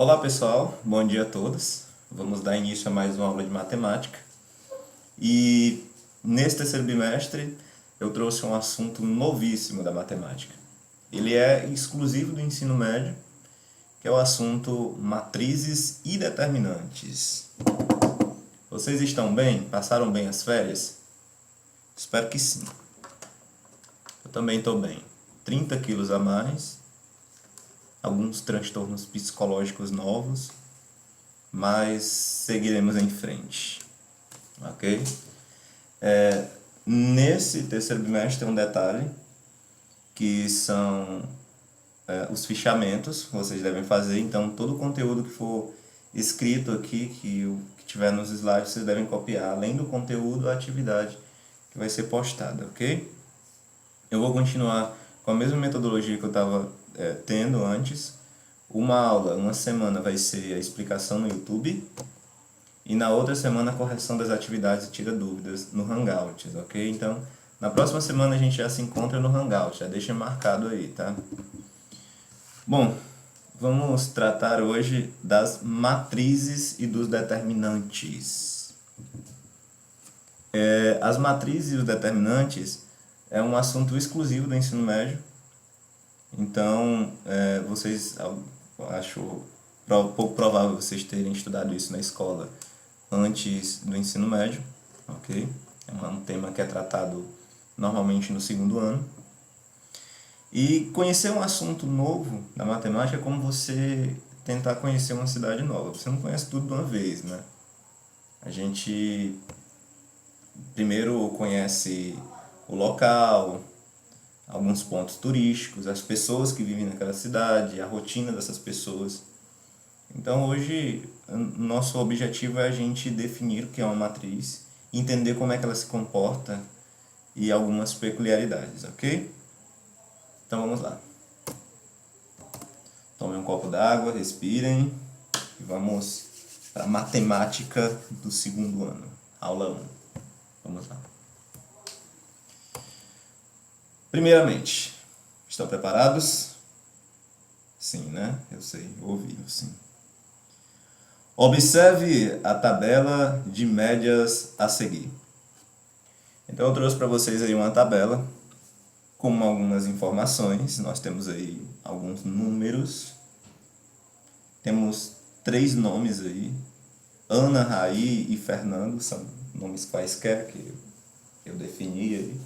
Olá pessoal, bom dia a todos. Vamos dar início a mais uma aula de matemática. E nesse terceiro bimestre eu trouxe um assunto novíssimo da matemática. Ele é exclusivo do ensino médio, que é o assunto matrizes e determinantes. Vocês estão bem? Passaram bem as férias? Espero que sim. Eu também estou bem. 30 quilos a mais, alguns transtornos psicológicos novos, mas seguiremos em frente, ok? Nesse terceiro bimestre tem um detalhe, que são os fichamentos que vocês devem fazer. Então todo o conteúdo que for escrito aqui, que tiver nos slides, vocês devem copiar, além do conteúdo, a atividade que vai ser postada, ok? Eu vou continuar com a mesma metodologia que eu estava tendo antes. Uma semana vai ser a explicação no YouTube e na outra semana a correção das atividades e tira dúvidas no Hangouts, ok? Então, na próxima semana a gente já se encontra no Hangout, já deixa marcado aí, tá? Bom, vamos tratar hoje das matrizes e dos determinantes. As matrizes e os determinantes é um assunto exclusivo do ensino médio. Então, vocês, acho pouco provável vocês terem estudado isso na escola antes do ensino médio, ok? É um tema que é tratado normalmente no segundo ano. E conhecer um assunto novo da matemática é como você tentar conhecer uma cidade nova. Você não conhece tudo de uma vez, né? A gente primeiro conhece o local, alguns pontos turísticos, as pessoas que vivem naquela cidade, a rotina dessas pessoas. Então hoje nosso objetivo é a gente definir o que é uma matriz, entender como é que ela se comporta e algumas peculiaridades, ok? Então vamos lá. Tomem um copo d'água, respirem e vamos para a matemática do segundo ano, aula 1. Vamos lá. Primeiramente, estão preparados? Sim, né? Eu sei, ouvi, sim. Observe a tabela de médias a seguir. Então eu trouxe para vocês aí uma tabela com algumas informações. Nós temos aí alguns números. Temos 3 nomes aí. Ana, Raí e Fernando são nomes quaisquer que eu defini aí.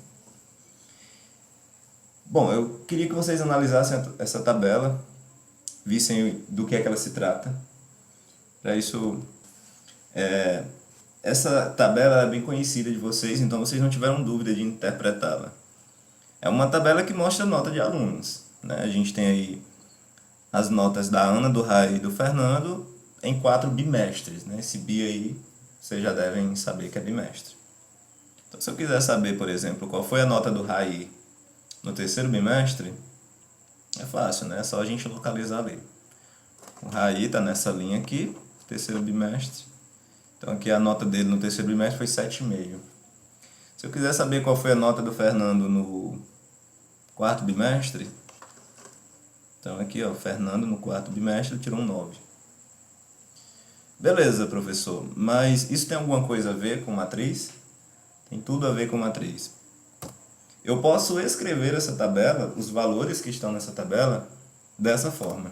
Bom, eu queria que vocês analisassem essa tabela, vissem do que é que ela se trata. Para isso, essa tabela é bem conhecida de vocês, então vocês não tiveram dúvida de interpretá-la. É uma tabela que mostra a nota de alunos, né? A gente tem aí as notas da Ana, do Raí e do Fernando em 4 bimestres, né? Esse bi aí, vocês já devem saber que é bimestre. Então, se eu quiser saber, por exemplo, qual foi a nota do Raí no terceiro bimestre, é fácil, né? É só a gente localizar ali. O Raí está nessa linha aqui, terceiro bimestre. Então aqui a nota dele no terceiro bimestre foi 7,5. Se eu quiser saber qual foi a nota do Fernando no quarto bimestre, então aqui, ó, Fernando no quarto bimestre tirou um 9. Beleza, professor, mas isso tem alguma coisa a ver com matriz? Tem tudo a ver com matriz. Eu posso escrever essa tabela, os valores que estão nessa tabela, dessa forma.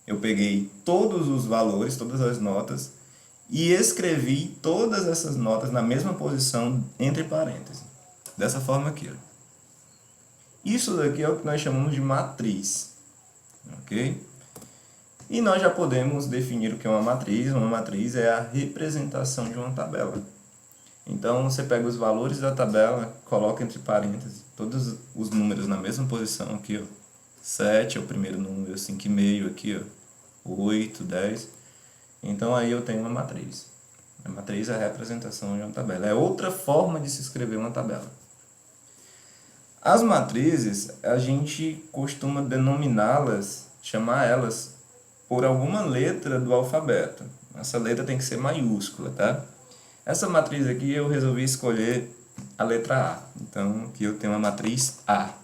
Eu peguei todos os valores, todas as notas, e escrevi todas essas notas na mesma posição entre parênteses. Dessa forma aqui, ó. Isso daqui é o que nós chamamos de matriz, ok? E nós já podemos definir o que é uma matriz. Uma matriz é a representação de uma tabela. Então, você pega os valores da tabela, coloca entre parênteses todos os números na mesma posição aqui, ó. 7 é o primeiro número, 5,5 aqui, ó. 8, 10. Então, aí eu tenho uma matriz. A matriz é a representação de uma tabela. É outra forma de se escrever uma tabela. As matrizes, a gente costuma denominá-las, chamar elas por alguma letra do alfabeto. Essa letra tem que ser maiúscula, tá? Essa matriz aqui eu resolvi escolher a letra A. Então, aqui eu tenho a matriz A.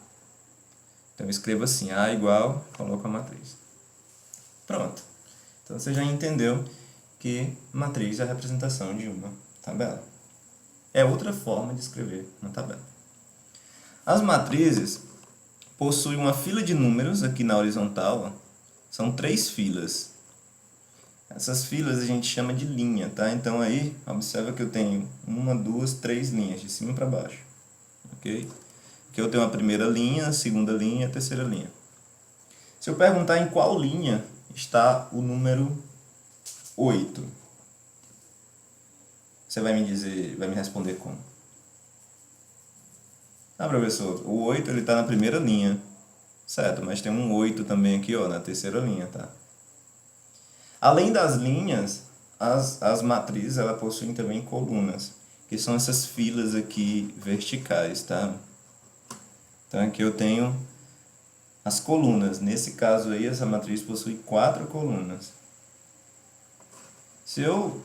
Então, eu escrevo assim, A igual, coloco a matriz. Pronto. Então você já entendeu que matriz é a representação de uma tabela. É outra forma de escrever uma tabela. As matrizes possuem uma fila de números aqui na horizontal, ó. São 3 filas. Essas filas a gente chama de linha, tá? Então aí, observa que eu tenho 1, 2, 3 linhas, de cima para baixo. Ok? Aqui eu tenho a primeira linha, a segunda linha e a terceira linha. Se eu perguntar em qual linha está o número 8, você vai me dizer, vai me responder como? Ah, professor, o 8 ele está na primeira linha, certo? Mas tem um 8 também aqui, ó, na terceira linha, tá? Além das linhas, as matrizes ela possuem também colunas, que são essas filas aqui verticais, tá? Então aqui eu tenho as colunas. Nesse caso aí, essa matriz possui 4 colunas. Se eu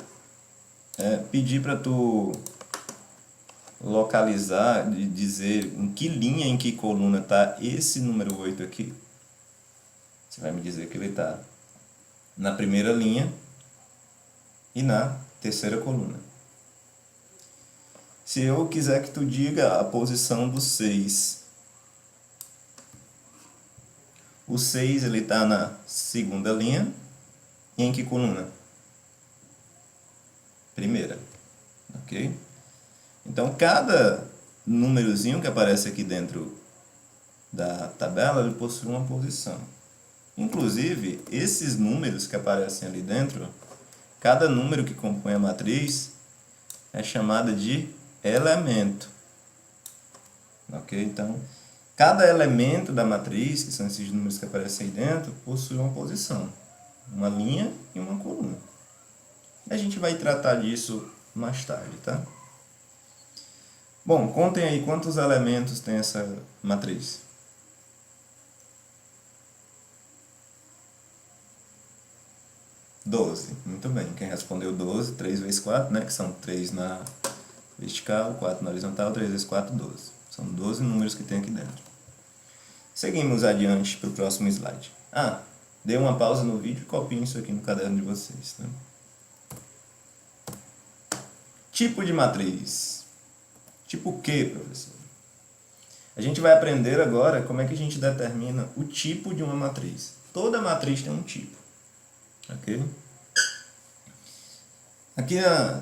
pedir para tu localizar, de dizer em que linha, em que coluna está esse número 8 aqui, você vai me dizer que ele está na primeira linha e na terceira coluna. Se eu quiser que tu diga a posição do 6, o 6 ele está na segunda linha e em que coluna? Primeira, ok? Então, cada númerozinho que aparece aqui dentro da tabela, ele possui uma posição. Inclusive, esses números que aparecem ali dentro, cada número que compõe a matriz é chamada de elemento. Ok? Então, cada elemento da matriz, que são esses números que aparecem aí dentro, possui uma posição, uma linha e uma coluna. A gente vai tratar disso mais tarde, tá? Bom, contem aí quantos elementos tem essa matriz. 12. Muito bem. Quem respondeu 12, 3 vezes 4, né? Que são 3 na vertical, 4 na horizontal, 3 vezes 4, 12. São 12 números que tem aqui dentro. Seguimos adiante para o próximo slide. Ah, dê uma pausa no vídeo e copiem isso aqui no caderno de vocês, né? Tipo de matriz. Tipo o quê, professor? A gente vai aprender agora como é que a gente determina o tipo de uma matriz. Toda matriz tem um tipo. Ok? Aqui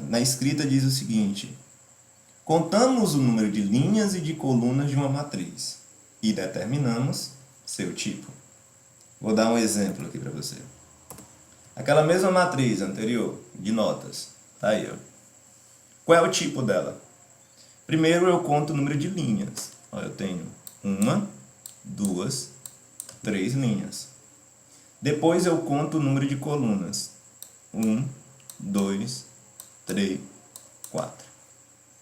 na escrita diz o seguinte: contamos o número de linhas e de colunas de uma matriz e determinamos seu tipo. Vou dar um exemplo aqui para você. Aquela mesma matriz anterior de notas, tá aí, ó. Qual é o tipo dela? Primeiro eu conto o número de linhas. Ó, eu tenho 1, 2, 3 linhas. Depois eu conto o número de colunas. 1, 2, 3, 4.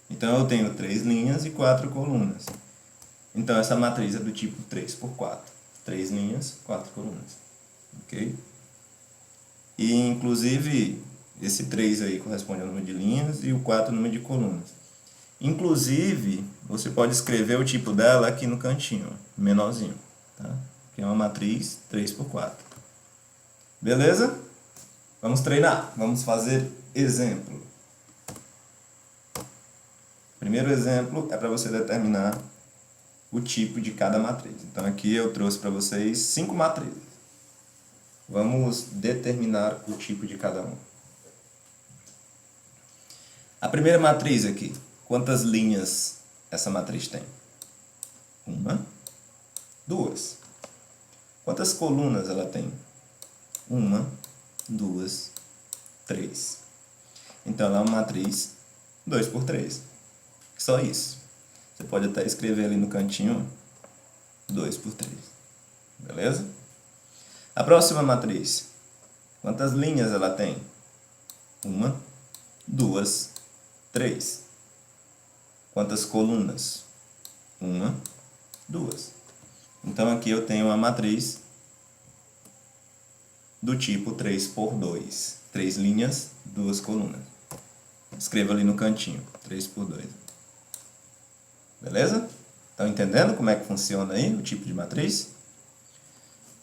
Então eu tenho 3 linhas e 4 colunas. Então essa matriz é do tipo 3 por 4. 3 linhas, 4 colunas. Ok? E inclusive esse 3 aí corresponde ao número de linhas e o 4 ao número de colunas. Inclusive, você pode escrever o tipo dela aqui no cantinho, menorzinho, tá? Que é uma matriz 3 por 4. Beleza? Vamos treinar. Vamos fazer exemplo. Primeiro exemplo é para você determinar o tipo de cada matriz. Então aqui eu trouxe para vocês 5 matrizes. Vamos determinar o tipo de cada uma. A primeira matriz aqui. Quantas linhas essa matriz tem? 1, 2. Quantas colunas ela tem? 1, 2, 3. Então ela é uma matriz 2 por 3. Só isso. Você pode até escrever ali no cantinho 2 por 3. Beleza? A próxima matriz. Quantas linhas ela tem? 1, 2, 3. Quantas colunas? 1, 2. Então aqui eu tenho uma matriz do tipo 3 por 2. 3 linhas, 2 colunas. Escreva ali no cantinho, 3 por 2. Beleza? Estão entendendo como é que funciona aí o tipo de matriz?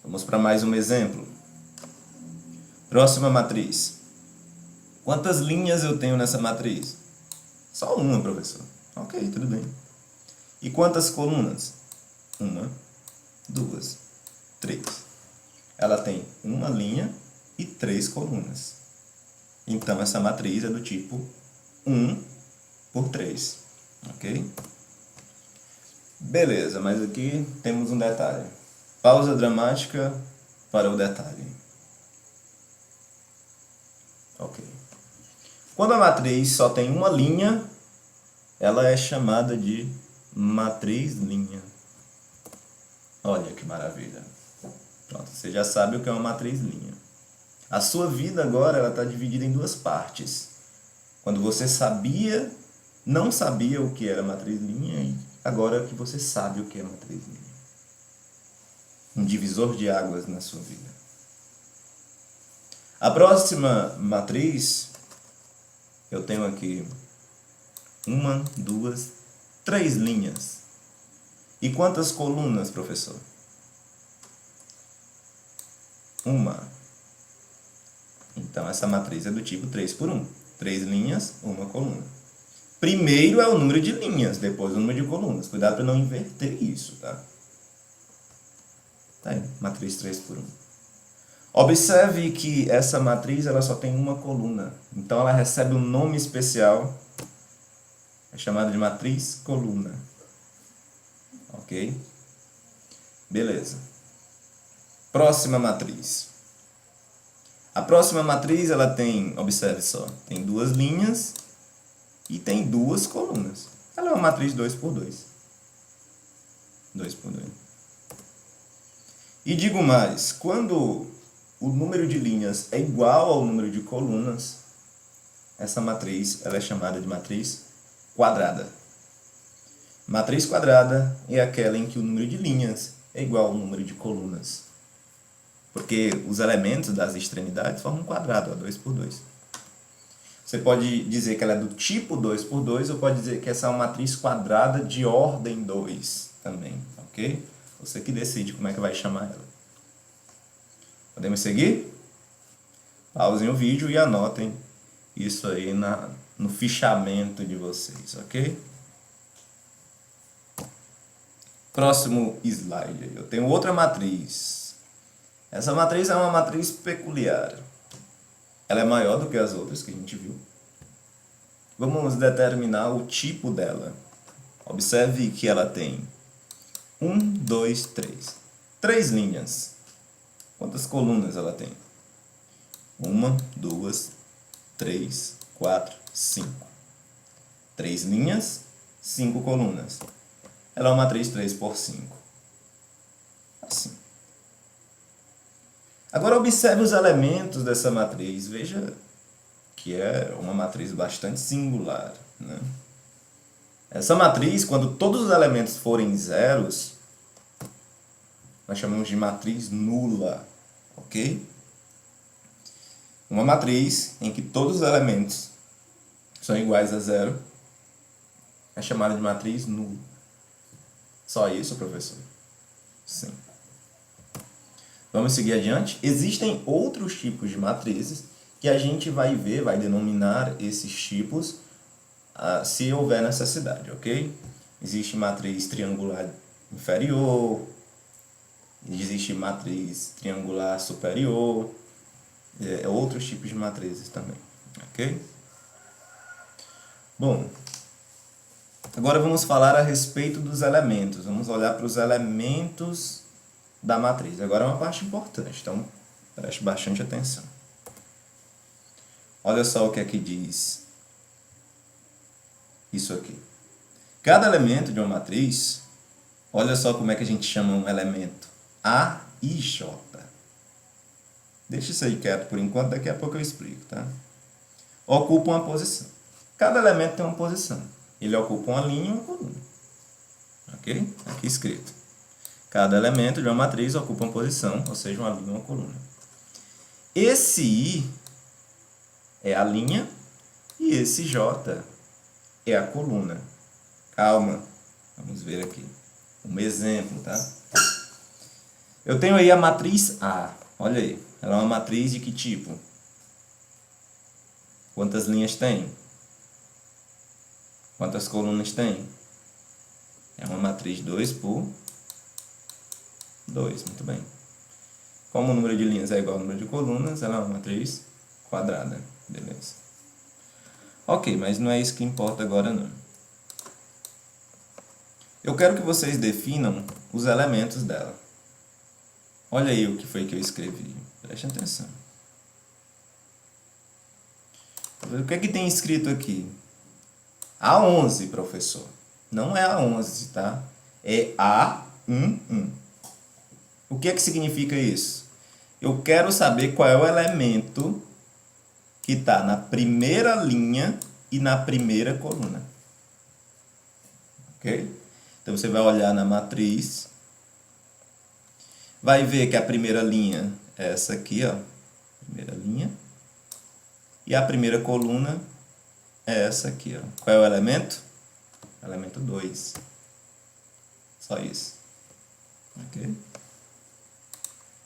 Vamos para mais um exemplo. Próxima matriz. Quantas linhas eu tenho nessa matriz? Só uma, professor. Ok, tudo bem. E quantas colunas? Uma, duas, três. Ela tem uma linha e 3 colunas. Então, essa matriz é do tipo 1 por 3. Ok? Beleza, mas aqui temos um detalhe. Pausa dramática para o detalhe. Ok. Quando a matriz só tem uma linha, ela é chamada de matriz linha. Olha que maravilha. Pronto, você já sabe o que é uma matriz linha. A sua vida agora está dividida em 2 partes. Quando você não sabia o que era matriz linha, e agora que você sabe o que é matriz linha. Um divisor de águas na sua vida. A próxima matriz, eu tenho aqui 1, 2, 3 linhas. E quantas colunas, professor? 1. Então, essa matriz é do tipo 3 por 1. 3 linhas, 1 coluna. Primeiro é o número de linhas, depois o número de colunas. Cuidado para não inverter isso, tá? Tá aí, matriz 3 por 1. Observe que essa matriz ela só tem uma coluna. Então, ela recebe um nome especial. É chamada de matriz coluna. Ok? Beleza. Próxima matriz. A próxima matriz, ela tem, observe só, tem 2 linhas e tem 2 colunas. Ela é uma matriz 2 por 2. 2 por 2. E digo mais, quando o número de linhas é igual ao número de colunas, essa matriz ela é chamada de matriz quadrada. Matriz quadrada é aquela em que o número de linhas é igual ao número de colunas. Porque os elementos das extremidades formam um quadrado, 2 por 2. Você pode dizer que ela é do tipo 2 por 2, ou pode dizer que essa é uma matriz quadrada de ordem 2 também, ok? Você que decide como é que vai chamar ela. Podemos seguir? Pausem o vídeo e anotem isso aí no fichamento de vocês, ok? Próximo slide. Eu tenho outra matriz. Essa matriz é uma matriz peculiar. Ela é maior do que as outras que a gente viu. Vamos determinar o tipo dela. Observe que ela tem 1, 2, 3. 3 linhas. Quantas colunas ela tem? 1, 2, 3, 4, 5. 3 linhas, 5 colunas. Ela é uma matriz 3 por 5. Assim. Agora observe os elementos dessa matriz. Veja que é uma matriz bastante singular, né? Essa matriz, quando todos os elementos forem zeros, nós chamamos de matriz nula, ok? Uma matriz em que todos os elementos são iguais a zero é chamada de matriz nula. Só isso, professor? Sim. Vamos seguir adiante. Existem outros tipos de matrizes que a gente vai ver, vai denominar esses tipos se houver necessidade, ok? Existe matriz triangular inferior, existe matriz triangular superior, outros tipos de matrizes também, ok? Bom, agora vamos falar a respeito dos elementos. Vamos olhar para os elementos da matriz. Agora é uma parte importante, então preste bastante atenção. Olha só o que aqui diz isso aqui. Cada elemento de uma matriz, olha só como é que a gente chama um elemento. A e J. Deixa isso aí quieto por enquanto, daqui a pouco eu explico, tá? Ocupa uma posição. Cada elemento tem uma posição. Ele ocupa uma linha e uma coluna. Ok? Aqui escrito. Cada elemento de uma matriz ocupa uma posição, ou seja, uma linha e uma coluna. Esse I é a linha e esse J é a coluna. Calma, vamos ver aqui. Um exemplo, tá? Eu tenho aí a matriz A. Olha aí, Ela é uma matriz de que tipo? Quantas linhas tem? Quantas colunas tem? É uma matriz 2 por 2, muito bem. Como o número de linhas é igual ao número de colunas, ela é uma matriz quadrada. Beleza. Ok, mas não é isso que importa agora não. Eu quero que vocês definam os elementos dela. Olha aí o que foi que eu escrevi. Preste atenção. O que é que tem escrito aqui? A11, professor. Não é A11, tá? É A11. O que é que significa isso? Eu quero saber qual é o elemento que está na primeira linha e na primeira coluna. Ok? Então, você vai olhar na matriz, vai ver que a primeira linha é essa aqui, ó. Primeira linha. E a primeira coluna é essa aqui, ó. Qual é o elemento? Elemento 2. Só isso. Ok?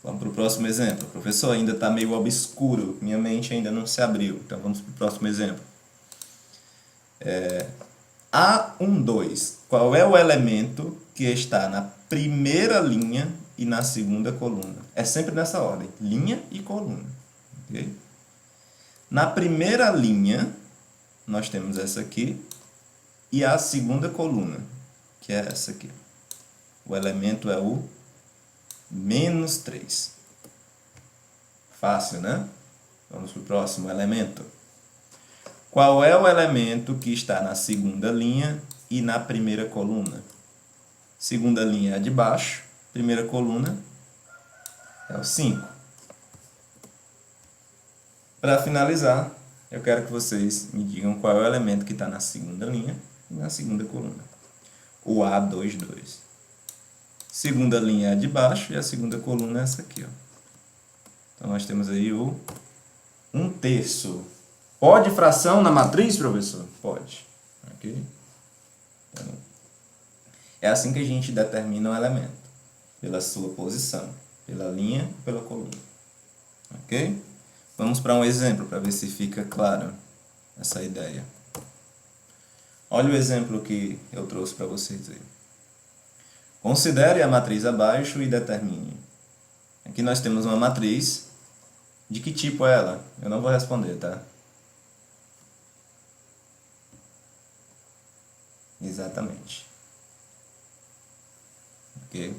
Vamos para o próximo exemplo. Professor, ainda está meio obscuro. Minha mente ainda não se abriu. Então, vamos para o próximo exemplo. A12. Qual é o elemento que está na primeira linha e na segunda coluna? É sempre nessa ordem. Linha e coluna. Ok? Na primeira linha, nós temos essa aqui. E a segunda coluna, que é essa aqui. O elemento é o -3. Fácil, né? Vamos para o próximo elemento. Qual é o elemento que está na segunda linha e na primeira coluna? Segunda linha é a de baixo, primeira coluna é o 5. Para finalizar, eu quero que vocês me digam qual é o elemento que está na segunda linha e na segunda coluna. O A22. Segunda linha é a de baixo e a segunda coluna é essa aqui, ó. Então, nós temos aí o 1/3. Pode fração na matriz, professor? Pode. Ok? Então, é assim que a gente determina o elemento. Pela sua posição. Pela linha e pela coluna. Ok? Vamos para um exemplo, para ver se fica claro essa ideia. Olha o exemplo que eu trouxe para vocês aí. Considere a matriz abaixo e determine. Aqui nós temos uma matriz. De que tipo é ela? Eu não vou responder, tá? Exatamente. Ok?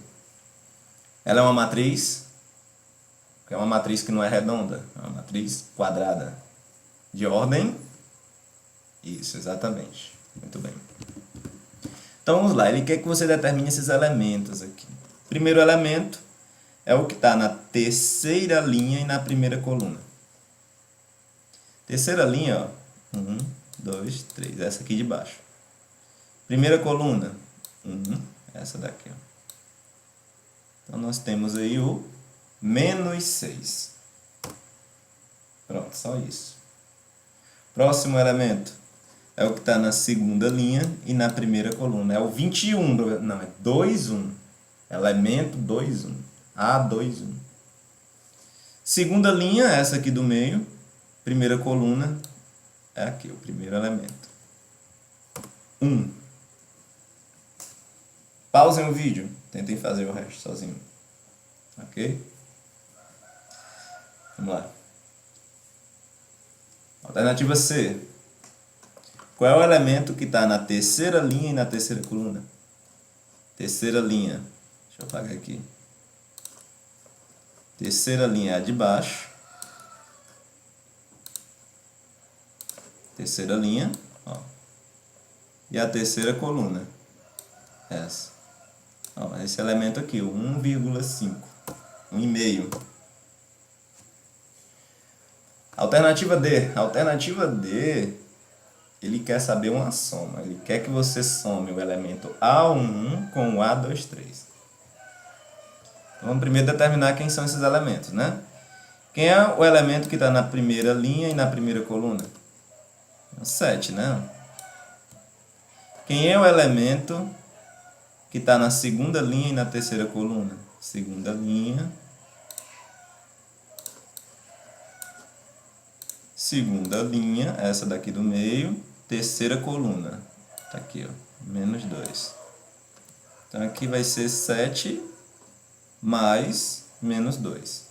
Ela é uma matriz. É uma matriz que não é redonda. É uma matriz quadrada. De ordem? Isso, exatamente. Muito bem. Então, vamos lá. Ele quer que você determine esses elementos aqui. Primeiro elemento é o que está na terceira linha e na primeira coluna. Terceira linha, ó. 1, 2, 3. Essa aqui de baixo. Primeira coluna. Essa daqui, ó. Então, nós temos aí o -6. Pronto, só isso. Próximo elemento é o que está na segunda linha e na primeira coluna. É o 21. Não, é 21. Elemento 21. A21. Segunda linha, essa aqui do meio. Primeira coluna é aqui, o primeiro elemento. 1. Pausem o vídeo. Tentem fazer o resto sozinho. Ok? Vamos lá. Alternativa C. Qual é o elemento que está na terceira linha e na terceira coluna? Terceira linha. Deixa eu apagar aqui. Terceira linha é a de baixo. Terceira linha. Ó. E a terceira coluna. Essa. Ó, esse elemento aqui, o 1,5. 1,5. Alternativa D. Alternativa D, ele quer saber uma soma. Ele quer que você some o elemento A11 com o A23. Então, vamos primeiro determinar quem são esses elementos, né? Quem é o elemento que está na primeira linha e na primeira coluna? É o 7, né? Quem é o elemento que está na segunda linha e na terceira coluna? Segunda linha segunda linha, essa daqui do meio, terceira coluna. Tá aqui, ó, menos 2. Então, aqui vai ser 7 mais menos 2.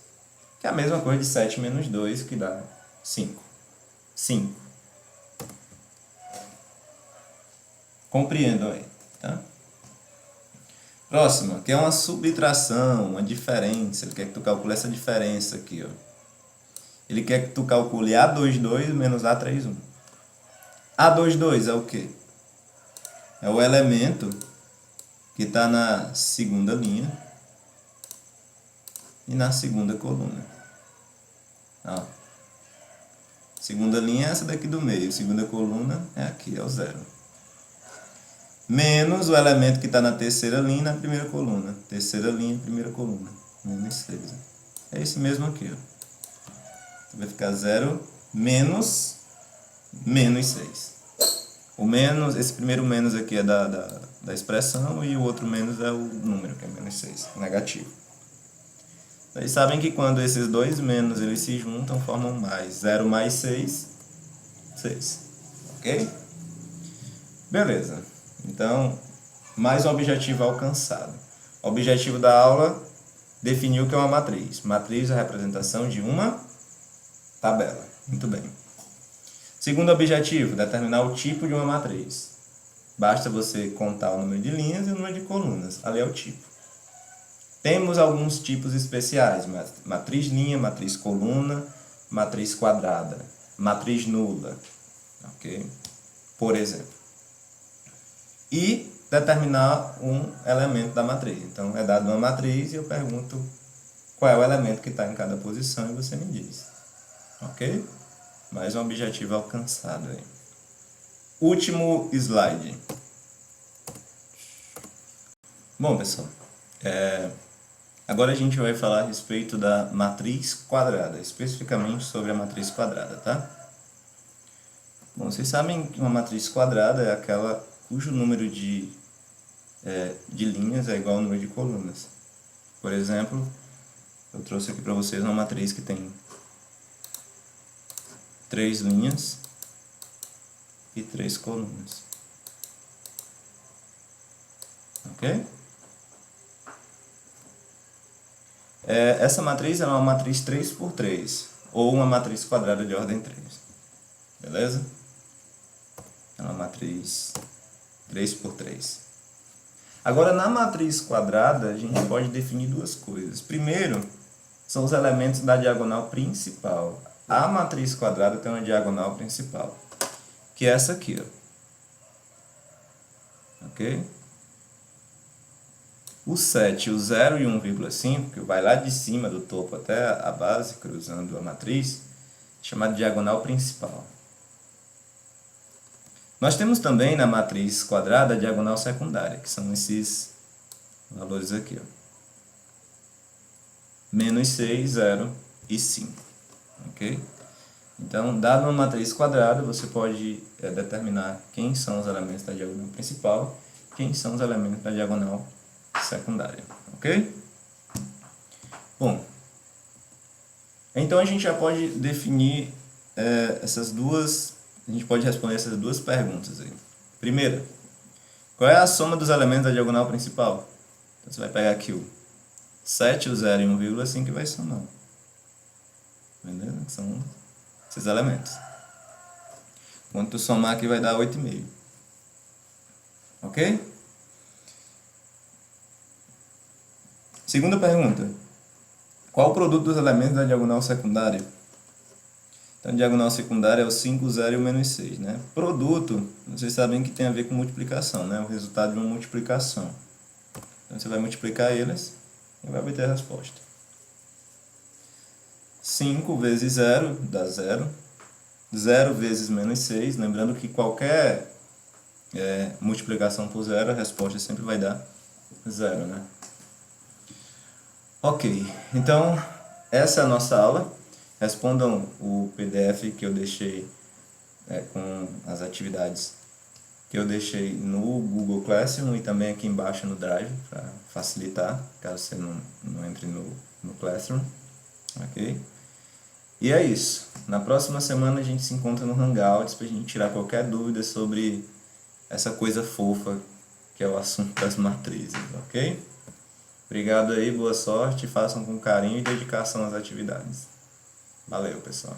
Que é a mesma coisa de 7 menos 2, que dá 5. 5. Compreendam aí, tá? Próxima, que é uma subtração, uma diferença. Ele quer que tu calcule essa diferença aqui, ó. Ele quer que tu calcule A22 menos A31. A22 é o quê? É o elemento que está na segunda linha e na segunda coluna. Ó. Segunda linha é essa daqui do meio. Segunda coluna é aqui, é o 0. Menos o elemento que está na terceira linha e na primeira coluna. Terceira linha, primeira coluna. Menos 6. É esse mesmo aqui, ó. Vai ficar 0 menos 6. O menos, esse primeiro menos aqui é da expressão e o outro menos é o número, que é menos 6, negativo. Vocês sabem que quando esses dois menos eles se juntam, formam mais. 0 mais 6, 6. Ok? Beleza. Então, mais um objetivo alcançado. O objetivo da aula definiu o que é uma matriz. Matriz é a representação de uma tabela. Muito bem. Segundo objetivo, determinar o tipo de uma matriz. Basta você contar o número de linhas e o número de colunas. Ali é o tipo. Temos alguns tipos especiais. Matriz linha, matriz coluna, matriz quadrada, matriz nula. Ok? Por exemplo. E determinar um elemento da matriz. Então, é dado uma matriz e eu pergunto qual é o elemento que está em cada posição e você me diz. Ok? Mais um objetivo alcançado aí. Último slide. Bom, pessoal, agora a gente vai falar a respeito da matriz quadrada, especificamente sobre a matriz quadrada, tá? Bom, vocês sabem que uma matriz quadrada é aquela cujo número de linhas é igual ao número de colunas. Por exemplo, eu trouxe aqui para vocês uma matriz que tem 3 linhas e 3 colunas. Ok? Essa matriz é uma matriz 3 por 3, ou uma matriz quadrada de ordem 3. Beleza? É uma matriz 3 por 3. Agora, na matriz quadrada, a gente pode definir duas coisas. Primeiro, são os elementos da diagonal principal. A matriz quadrada tem uma diagonal principal, que é essa aqui, ó. Ok? O 7, o 0 e 1,5, que vai lá de cima do topo até a base, cruzando a matriz, chamada diagonal principal. Nós temos também na matriz quadrada a diagonal secundária, que são esses valores aqui, ó. Menos 6, 0 e 5. Ok? Então, dado uma matriz quadrada, você pode determinar quem são os elementos da diagonal principal, quem são os elementos da diagonal secundária. Ok? Bom, então a gente já pode definir essas duas, a gente pode responder essas duas perguntas aí. Primeira, qual é a soma dos elementos da diagonal principal? Então, você vai pegar aqui o 7, o 0 e 1,5 e vai somar. Beleza? São esses elementos. Quando tu somar aqui vai dar 8,5. Ok? Segunda pergunta. Qual o produto dos elementos da diagonal secundária? Então, a diagonal secundária é o 5, 0 e o menos 6, né? Produto, vocês sabem que tem a ver com multiplicação, né? O resultado de uma multiplicação. Então, você vai multiplicar eles e vai obter a resposta. 5 vezes 0 dá 0. 0 vezes menos 6. Lembrando que qualquer multiplicação por 0, a resposta sempre vai dar 0, né? Ok, então essa é a nossa aula. Respondam o PDF que eu deixei com as atividades que eu deixei no Google Classroom e também aqui embaixo no Drive, para facilitar, caso você não entre no Classroom. Ok? E é isso. Na próxima semana a gente se encontra no Hangouts pra gente tirar qualquer dúvida sobre essa coisa fofa que é o assunto das matrizes, ok? Obrigado aí, boa sorte, façam com carinho e dedicação às atividades. Valeu, pessoal.